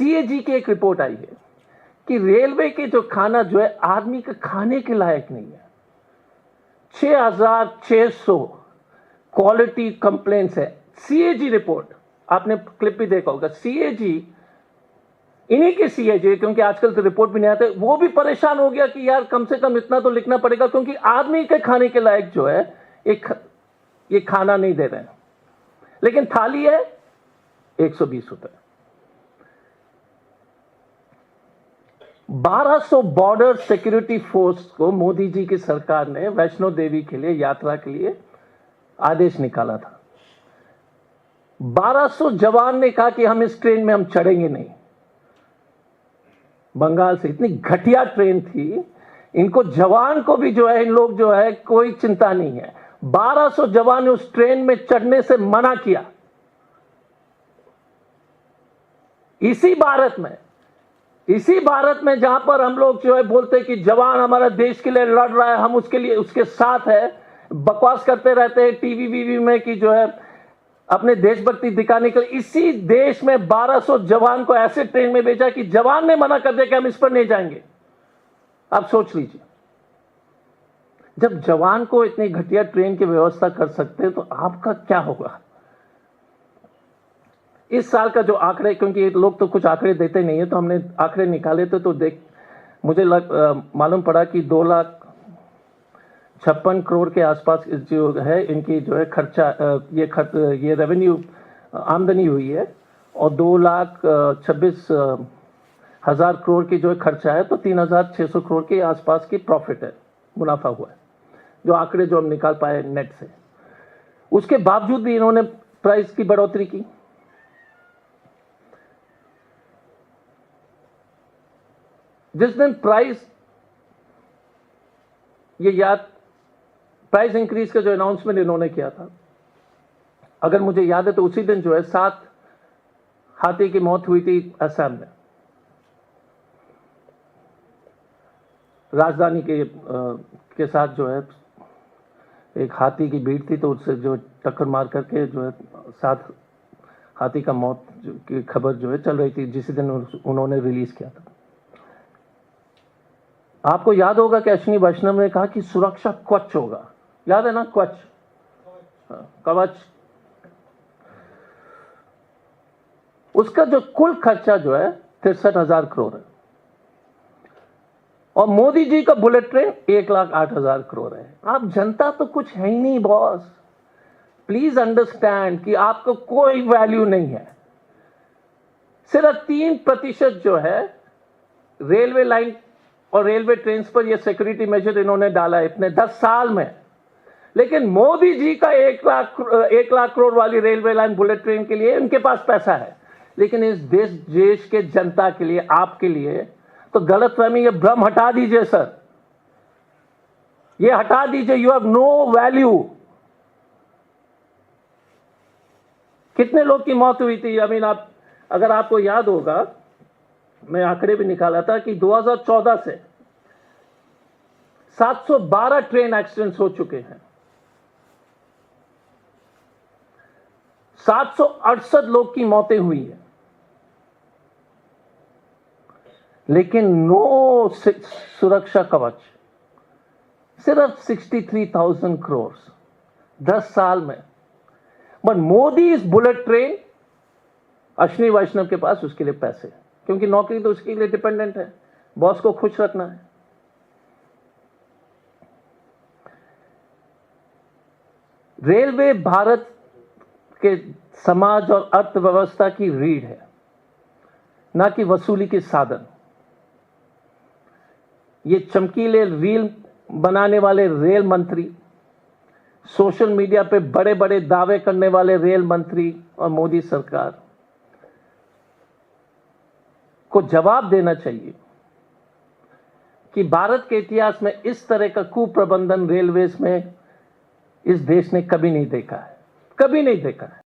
CAG की एक report आई है कि रेलवे के जो खाना जो है आदमी के खाने के लायक नहीं है। 6,600 क्वालिटी कंप्लेंट्स है। सीएजी रिपोर्ट, आपने क्लिप भी देखा होगा। सीएजी, इन्हीं के सीएजी, क्योंकि आजकल तो रिपोर्ट भी नहीं आते, वो भी परेशान हो गया कि यार कम से कम इतना तो लिखना पड़ेगा, क्योंकि आदमी के खाने के लायक जो है ये खाना नहीं दे रहे हैं। लेकिन थाली है 120 रुपए। 1200 बॉर्डर सिक्योरिटी फोर्स को मोदी जी की सरकार ने वैष्णो देवी के लिए यात्रा के लिए आदेश निकाला था। 1200 जवान ने कहा कि हम इस ट्रेन में हम चढ़ेंगे नहीं। बंगाल से इतनी घटिया ट्रेन थी, इनको जवान को भी जो है, इन लोग जो है कोई चिंता नहीं है। 1200 जवान ने उस ट्रेन में चढ़ने से मना किया। इसी भारत में जहां पर हम लोग जो है बोलते हैं कि जवान हमारा देश के लिए लड़ रहा है, हम उसके लिए उसके साथ है, बकवास करते रहते हैं टीवी वीवी में कि जो है अपने देशभक्ति दिखाने के लिए, इसी देश में 1200 जवान को ऐसे ट्रेन में भेजा कि जवान ने मना कर दिया कि हम इस पर नहीं जाएंगे। आप सोच लीजिए, जब जवान को इतनी घटिया ट्रेन की व्यवस्था कर सकते हैं तो आपका क्या होगा। इस साल का जो आंकड़े, क्योंकि लोग तो कुछ आंकड़े देते नहीं है, तो हमने आंकड़े निकाले थे, तो मुझे मालूम पड़ा कि 2,56 करोड़ के आसपास जो है इनकी जो है खर्चा, ये रेवेन्यू आमदनी हुई है, और 2,26,000 करोड़ की जो है खर्चा है, तो 3,600 करोड़ के आसपास की प्रॉफिट है, मुनाफा हुआ है, जो आंकड़े जो हम निकाल पाए नेट से। उसके बावजूद भी इन्होंने प्राइस की बढ़ोतरी की। जिस दिन प्राइस इंक्रीज का जो अनाउंसमेंट इन्होंने किया था, अगर मुझे याद है तो उसी दिन जो है 7 हाथी की मौत हुई थी असम में। राजधानी के साथ जो है एक हाथी की भीड़ थी, तो उससे जो टक्कर मार करके जो है 7 हाथी का मौत की खबर जो है चल रही थी, जिस दिन उन्होंने रिलीज किया था। आपको याद होगा कि अश्विनी वैष्णव ने कहा कि सुरक्षा कवच होगा, याद है ना, कवच। उसका जो कुल खर्चा जो है 63,000 करोड़ है, और मोदी जी का बुलेट ट्रेन 1,08,000 करोड़ है। आप जनता तो कुछ है ही नहीं बॉस। प्लीज अंडरस्टैंड कि आपको कोई वैल्यू नहीं है। सिर्फ 3% जो है रेलवे लाइन और रेलवे ट्रेन पर ये सिक्योरिटी मेजर इन्होंने डाला है इतने 10 साल में। लेकिन मोदी जी का 1 लाख करोड़ वाली रेलवे लाइन बुलेट ट्रेन के लिए उनके पास पैसा है, लेकिन इस देश के जनता के लिए, आपके लिए तो गलतफहमी, ये भ्रम हटा दीजिए सर, ये हटा दीजिए। You have no value. कितने लोग की मौत हुई थी? अगर आपको याद होगा, मैं आंकड़े भी निकाला था कि 2014 से 712 ट्रेन एक्सीडेंट्स हो चुके हैं। 768 लोग की मौतें हुई हैं, लेकिन नो सुरक्षा कवच। सिर्फ 63,000 करोड़ 10 साल में। बट मोदी इस बुलेट ट्रेन, अश्विनी वैष्णव के पास उसके लिए पैसे, क्योंकि नौकरी तो उसके लिए डिपेंडेंट है, बॉस को खुश रखना है। रेलवे भारत के समाज और अर्थव्यवस्था की रीढ़ है, ना कि वसूली के साधन। ये चमकीले रील बनाने वाले रेल मंत्री, सोशल मीडिया पे बड़े बड़े दावे करने वाले रेल मंत्री और मोदी सरकार को जवाब देना चाहिए कि भारत के इतिहास में इस तरह का कुप्रबंधन रेलवेज में इस देश ने कभी नहीं देखा है, कभी नहीं देखा है।